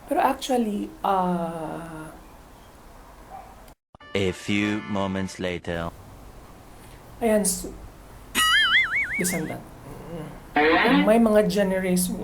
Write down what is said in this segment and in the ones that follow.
Pero actually, A few moments later. ayan, descendant. May mga generation.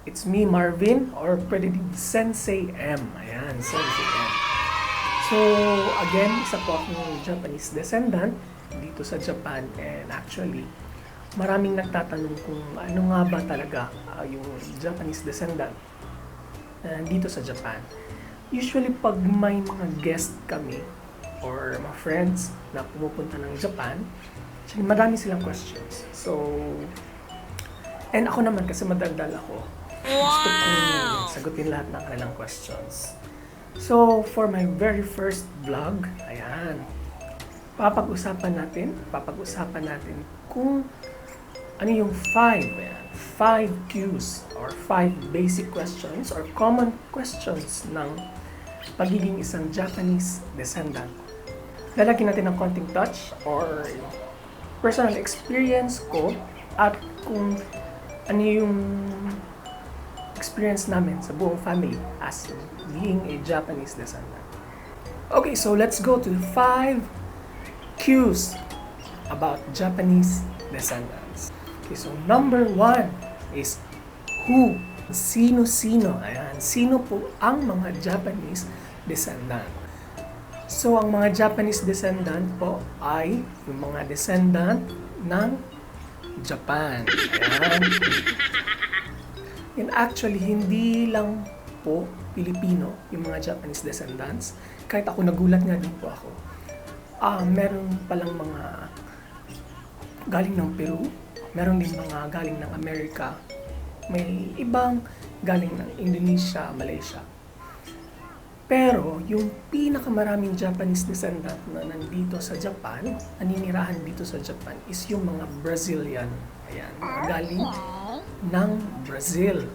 It's me, Marvin, or pwede din Sensei M. Ayan, Sensei M. So, again, isa po akong Japanese descendant dito sa Japan. And actually, maraming nagtatanong kung ano nga ba talaga yung Japanese descendant dito sa Japan. Usually, pag may mga guest kami or mga friends na pumupunta ng Japan, actually, marami silang questions. So, and ako naman kasi madaldal ako. Gusto kong sagutin lahat ng kanilang questions. So, for my very first vlog, ayan, papag-usapan natin kung ano yung 5 Qs or 5 basic questions or common questions ng pagiging isang Japanese descendant. Lalagyan natin ng konting touch or personal experience ko at kung ano yung experience namin sa buong family as being a Japanese descendant. Okay, so let's go to the 5 Qs about Japanese descendants. Okay, so number 1 is who? Sino-sino? Ayan, sino po ang mga Japanese descendant? So, ang mga Japanese descendant po ay yung mga descendant ng Japan. Ayan. And actually, hindi lang po Filipino yung mga Japanese descendants. Kahit ako, nagulat nga din po ako. Meron palang mga galing ng Peru, meron din mga galing ng Amerika, may ibang galing ng Indonesia, Malaysia. Pero yung pinakamaraming Japanese descendant na nandito sa Japan, naninirahan dito sa Japan, is yung mga Brazilian. Ayan, mga galing ng Brazil.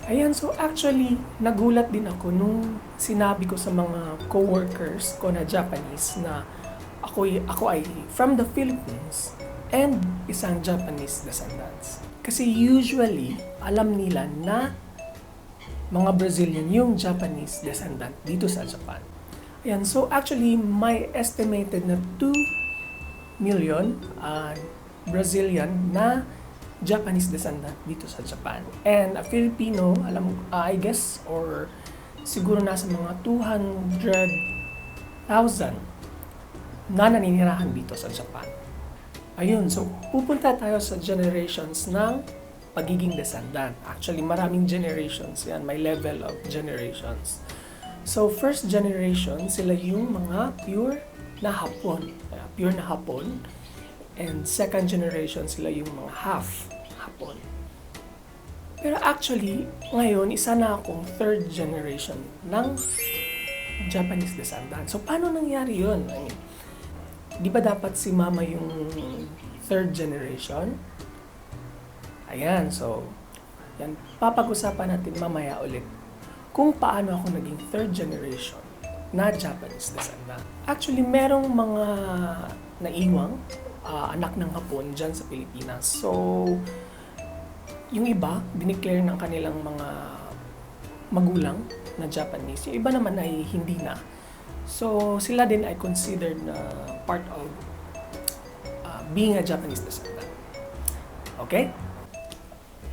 Ayan, so actually, nagulat din ako nung sinabi ko sa mga co-workers ko na Japanese na ako ay from the Philippines and isang Japanese descendants. Kasi usually, alam nila na mga Brazilian yung Japanese descendant dito sa Japan. Ayan, so actually, may estimated na 2 million Brazilian na Japanese descendant dito sa Japan. And a Filipino, I guess, or siguro nasa mga 200,000 na naninirahan dito sa Japan. Ayun, so pupunta tayo sa generations ng pagiging descendant. Actually, maraming generations yan. May level of generations. So, first generation, sila yung mga pure na Hapon. Pure na Hapon. And second generation, sila yung mga half Hapon. Pero actually, ngayon, isa na akong third generation ng Japanese descendant. So, paano nangyari yun? I mean, di ba dapat si mama yung third generation? Ayan, so, yan, papag-usapan natin mamaya ulit kung paano ako naging third generation na Japanese descendant. Actually, merong mga naiwang anak ng Hapon dyan sa Pilipinas. So, yung iba, dineclare ng kanilang mga magulang na Japanese. Yung iba naman ay hindi na. So, sila din ay considered na part of being a Japanese descendant. Okay?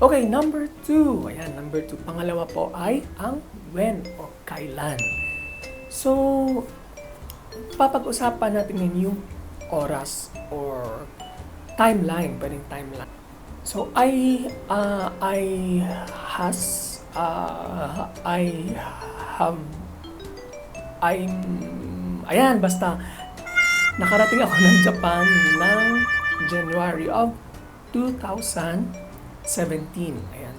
Okay, number 2. Ayan, number 2. Pangalawa po ay ang when o kailan. So, papag-usapan natin yung oras or timeline, pwedeng timeline. So, ayan, basta, nakarating ako ng Japan ng January of 2017. Ayan.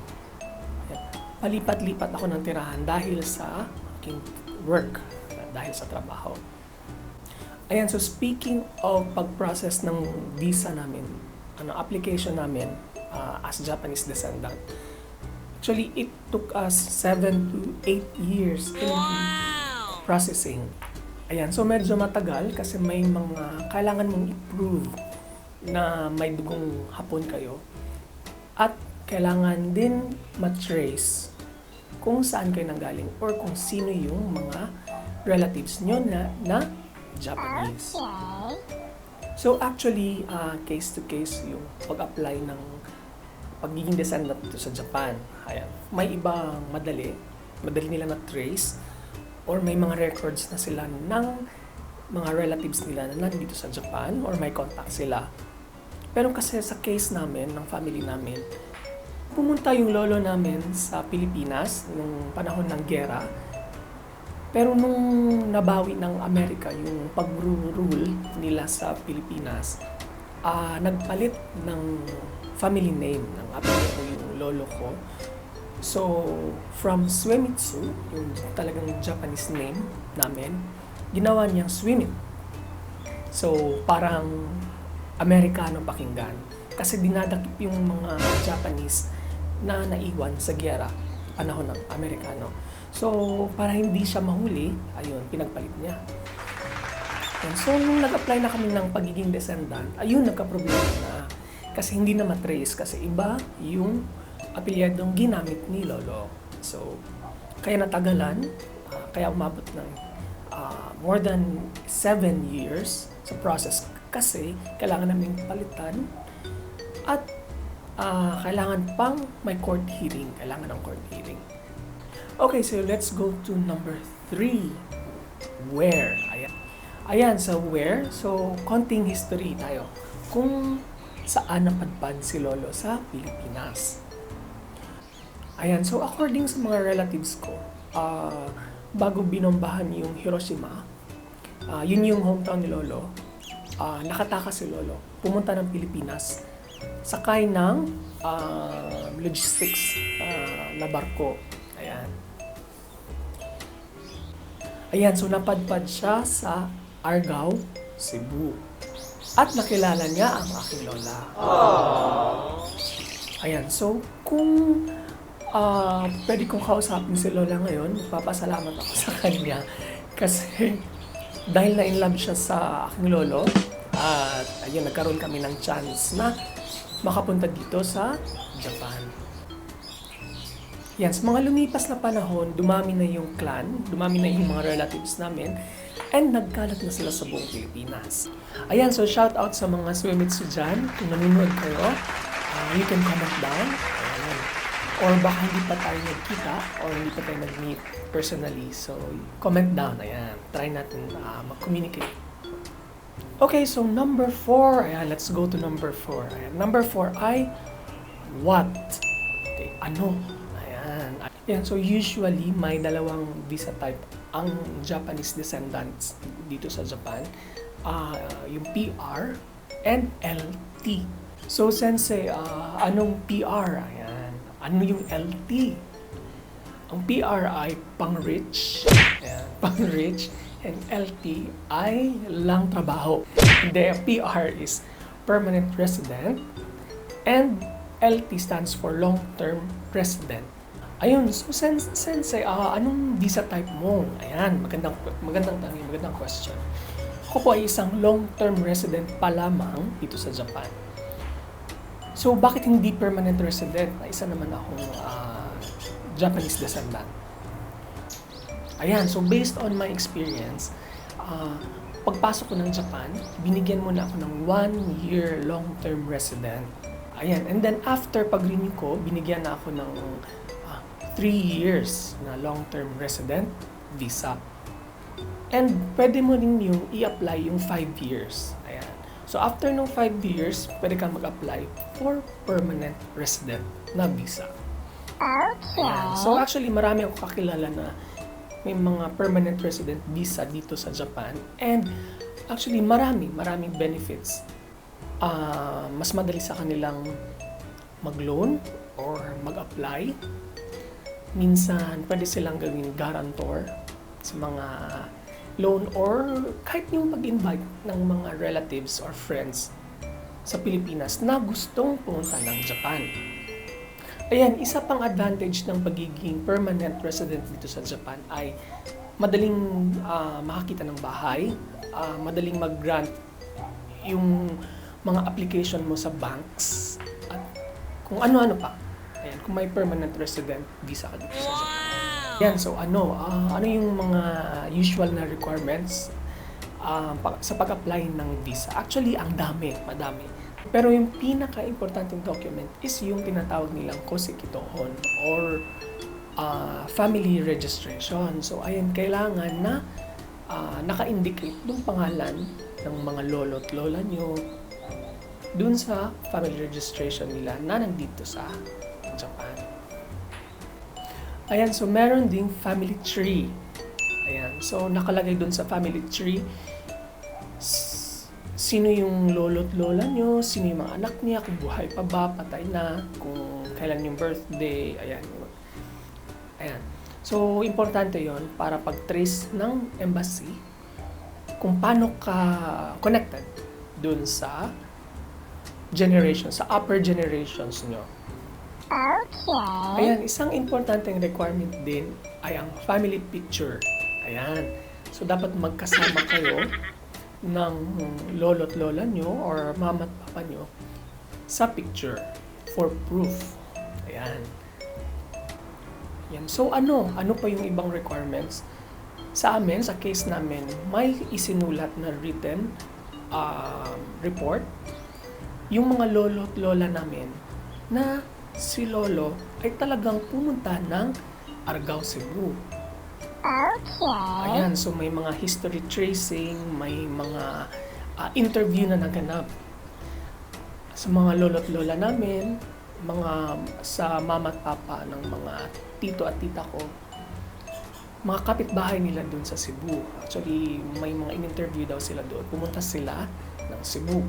Palipat-lipat ako ng tirahan dahil sa aking work, dahil sa trabaho. Ayan, so speaking of pag-process ng visa namin, application namin as Japanese descendant. Actually, it took us 7 to 8 years in processing. Ayan, so medyo matagal kasi may mga kailangan mong i-prove na may dugong Hapon kayo. At kailangan din matrace kung saan kayo nanggaling or kung sino yung mga relatives nyo na Japanese. So actually, case to case yung pag-apply ng pagiging descendant dito sa Japan. Ayan. May ibang madali nila na trace or may mga records na sila ng mga relatives nila na nandito sa Japan or may contact sila. Pero kasi sa case namin, ng family namin, pumunta yung lolo namin sa Pilipinas nung panahon ng giyera. Pero nung nabawi ng Amerika yung pag-rule nila sa Pilipinas, nagpalit ng family name ng apelyido yung lolo ko. So, from Suemitsu, yung talagang Japanese name namin, ginawa niyang Suimit. So, parang Amerikano pakinggan. Kasi dinadakip yung mga Japanese na naiwan sa giyera, panahon ng Amerikano. So, para hindi siya mahuli, ayun, pinagpalit niya. And so, nung nag-apply na kami ng pagiging descendant, ayun, nagka-problema na. Kasi hindi na matrace, kasi iba yung apelyadong ginamit ni lolo. So, kaya natagalan, kaya umabot ng more than 7 years sa process kasi kailangan namin palitan at kailangan pang may court hearing. Kailangan ng court hearing. Okay, so let's go to number 3. Where? Ayan, so where? So, konting history tayo. Kung saan napadpad si lolo sa Pilipinas. Ayan, so according sa mga relatives ko, bago binombahan yung Hiroshima, yun yung hometown ni lolo, nakatakas si lolo, pumunta ng Pilipinas, sakay ng logistics na barko. Ayan, so napadpad siya sa Argao, Cebu. At nakilala niya ang aking lola. Ayan, so kung pwede kong kausapin si lola ngayon, papasalamat ako sa kanya. Kasi dahil na-inlove siya sa aking lolo, at ayun, nagkaroon kami ng chance na makapunta dito sa Japan. Yan, sa mga lumipas na panahon, dumami na yung clan, dumami na yung mga relatives namin, and nagkalat na sila sa buong Pilipinas. Ayan, so shout out sa mga Suemitsu dyan. Kung nanonood kayo, you can comment down. Ayan. Or baka hindi pa tayo nagkita or hindi pa tayo nag-meet personally. So, comment down. Ayan, try natin mag-communicate. Okay, so number 4. Ayan, let's go to number 4. Ayan, number 4 ay what? Okay, ano? Ayan, so usually may dalawang visa type ang Japanese descendants dito sa Japan. Yung PR and LT. So sensei, anong PR? Ayan. Ano yung LT? Ang PR ay pang-rich. Ayan, pang-rich. And LT ay lang trabaho. The PR is permanent resident. And LT stands for long-term resident. Ayun, so sensei, anong visa type mo? Ayan, magandang tanong, magandang question. Ako po ay isang long-term resident pa lamang dito sa Japan. So, bakit hindi permanent resident? Isa naman akong Japanese descendant. Ayan, so based on my experience, pagpasok ko ng Japan, binigyan mo na ako ng 1 year long-term resident. Ayan, and then after pag-renew ko, binigyan na ako ng 3 years na long-term resident visa. And pwede mo rin yung i-apply yung 5 years. Ayan. So after ng 5 years, pwede kang mag-apply for permanent resident na visa. Okay. Ayan. So actually, marami akong kakilala na may mga permanent resident visa dito sa Japan. And actually, maraming benefits. Mas madali sa kanilang mag-loan or mag-apply. Minsan, pwede silang gawing guarantor sa mga loan or kahit yung pag-invite ng mga relatives or friends sa Pilipinas na gustong pumunta ng Japan. Ayan, isa pang advantage ng pagiging permanent resident dito sa Japan ay madaling makakita ng bahay, madaling mag-grant yung mga application mo sa banks, at kung ano-ano pa. Ayan, kung may permanent resident visa ka dito sa Japan. Ayan, so ano yung mga usual na requirements sa pag-apply ng visa? Actually, madami. Pero yung pinaka-importanting document is yung tinatawag nilang kosikitohon or family registration. So, ayan, kailangan na naka-indicate yung pangalan ng mga lolo't lola nyo dun sa family registration nila na nandito sa Japan. Ayan, so meron ding family tree. Ayan, so nakalagay dun sa family tree sino yung lolo't lola nyo, sino yung mga anak niya, kung buhay pa ba, patay na, kung kailan yung birthday, ayan. So, importante yon para pag-trace ng embassy kung paano ka connected dun sa sa upper generations nyo. Okay. Ayan, isang importanteng requirement din ay ang family picture. Ayan. So, dapat magkasama kayo ng lolo't lola nyo or mama at papa nyo sa picture for proof. Ayan. Yan. So, ano pa yung ibang requirements? Sa amin, sa case namin, may isinulat na written report yung mga lolo't lola namin na si lolo ay talagang pumunta ng Argao, Cebu. Okay. Ayan, so may mga history tracing, may mga interview na naganap sa mga lolo't lola namin, sa mama at papa ng mga tito at tita ko, mga kapitbahay nila dun sa Cebu. Actually, may mga in-interview daw sila doon. Pumunta sila ng Cebu.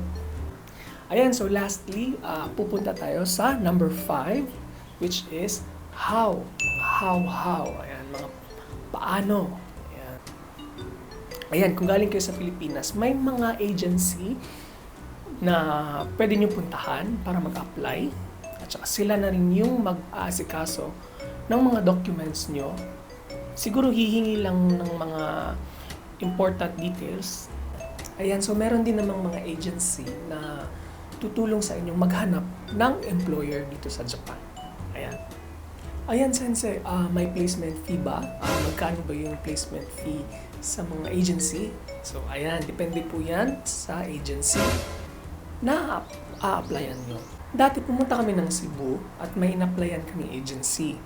Ayan, so lastly, pupunta tayo sa number 5, which is how. How. Ayan, mga paano. Ayan, kung galing kayo sa Pilipinas, may mga agency na pwede nyo puntahan para mag-apply. At saka sila na rin yung mag-aasikaso ng mga documents nyo. Siguro hihingi lang ng mga important details. Ayan, so meron din namang mga agency na tutulong sa inyong maghanap ng employer dito sa Japan. Ayan, Sensei, may placement fee ba? Magkano ba yung placement fee sa mga agency? So, ayan, depende po yan sa agency na a-applyan nyo. Dati pumunta kami ng Cebu at may in-applyan kaming agency.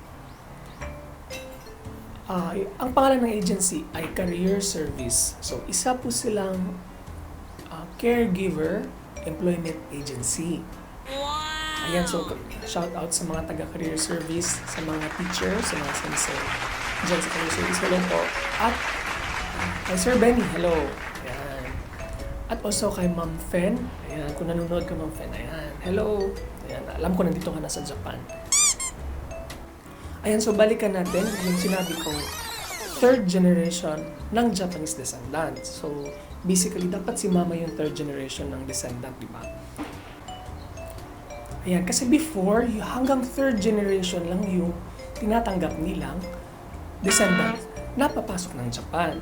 Ang pangalan ng agency ay Career Service. So, isa po silang caregiver employment agency. Ayan, so shout out sa mga taga-career service, sa mga teachers, sa mga sensei dyan sa career service. Hello po. At kay Sir Benny, hello. Ayan. At also kay Ma'am Fen. Ayan, kung nanonood ka Ma'am Fen, ayan. Hello. Ayan, alam ko nandito ka na sa Japan. Ayan, so balikan natin yung sinabi kong third generation ng Japanese descendant. So, basically, dapat si mama yung third generation ng descendant, di ba? Ayan, kasi before, hanggang third generation lang yung tinatanggap nilang descendant na papasok ng Japan.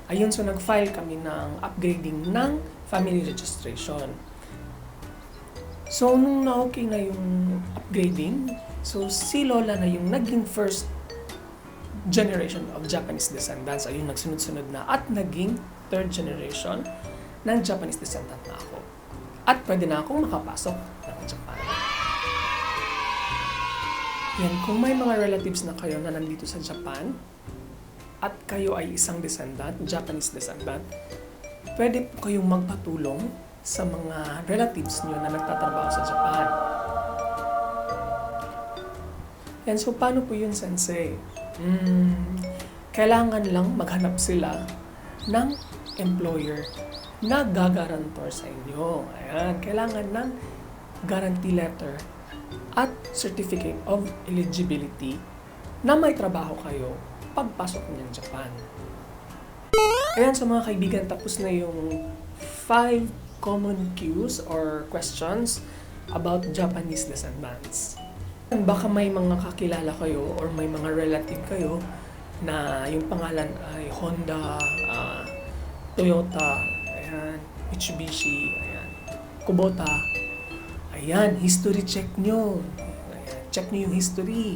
Ayun, so nag-file kami ng upgrading ng family registration. So, nung na-okay na yung upgrading, so si Lola na yung naging first generation of Japanese descendants. Ayun, nagsunod-sunod na at naging third generation ng Japanese descendant na ako. At pwede na akong makapasok ng Japan. Yan, kung may mga relatives na kayo na nandito sa Japan at kayo ay isang descendant, Japanese descendant, pwede po kayong magpatulong sa mga relatives nyo na nagtatrabaho sa Japan. Yan, so paano po yun, Sensei? Kailangan lang maghanap sila ng employer na gagarantor sa inyo. Ayan, kailangan ng guarantee letter at certificate of eligibility na may trabaho kayo pagpasok niyo ng Japan. Ayan, sa mga kaibigan, tapos na yung 5 common cues or questions about Japanese descendants. Baka may mga kakilala kayo or may mga relative kayo na yung pangalan ay Honda, Toyota, ayan, Mitsubishi, ayan, Kubota. Ayan, history check nyo. Ayan, check nyo yung history.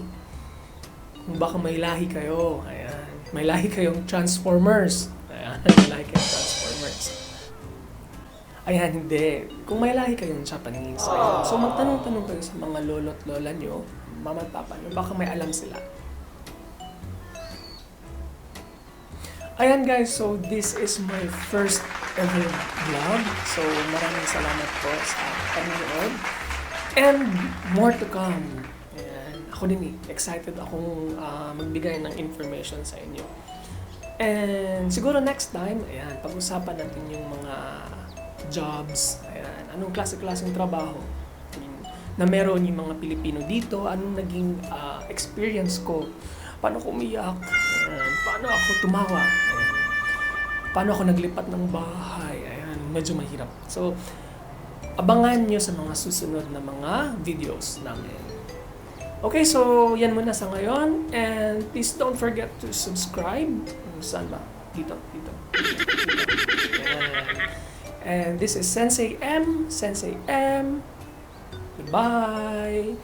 Kung baka may lahi kayo, ayan, may lahi kayong Transformers. Ayan, may lahi kayong Transformers. Ayan, hindi. Kung may lahi kayong Japanese, ayan. So magtanong-tanong kayo sa mga lolo't lola nyo, mama at papa nyo, baka may alam sila. Ayan guys, so this is my first ever vlog. So maraming salamat po sa panonood. And more to come. Ayan, ako din excited akong magbigay ng information sa inyo. And siguro next time, ayan, pag-usapan natin yung mga jobs, ayan, anong klase-klaseng trabaho na meron yung mga Pilipino dito, anong naging experience ko, paano ko umiyak, ayan, paano ako tumawa, ayan, paano ako naglipat ng bahay, ayan, medyo mahirap. So, abangan nyo sa mga susunod na mga videos namin. Okay, so yan muna sa ngayon, and please don't forget to subscribe. Saan ba? Dito. And this is Sensei M. Goodbye.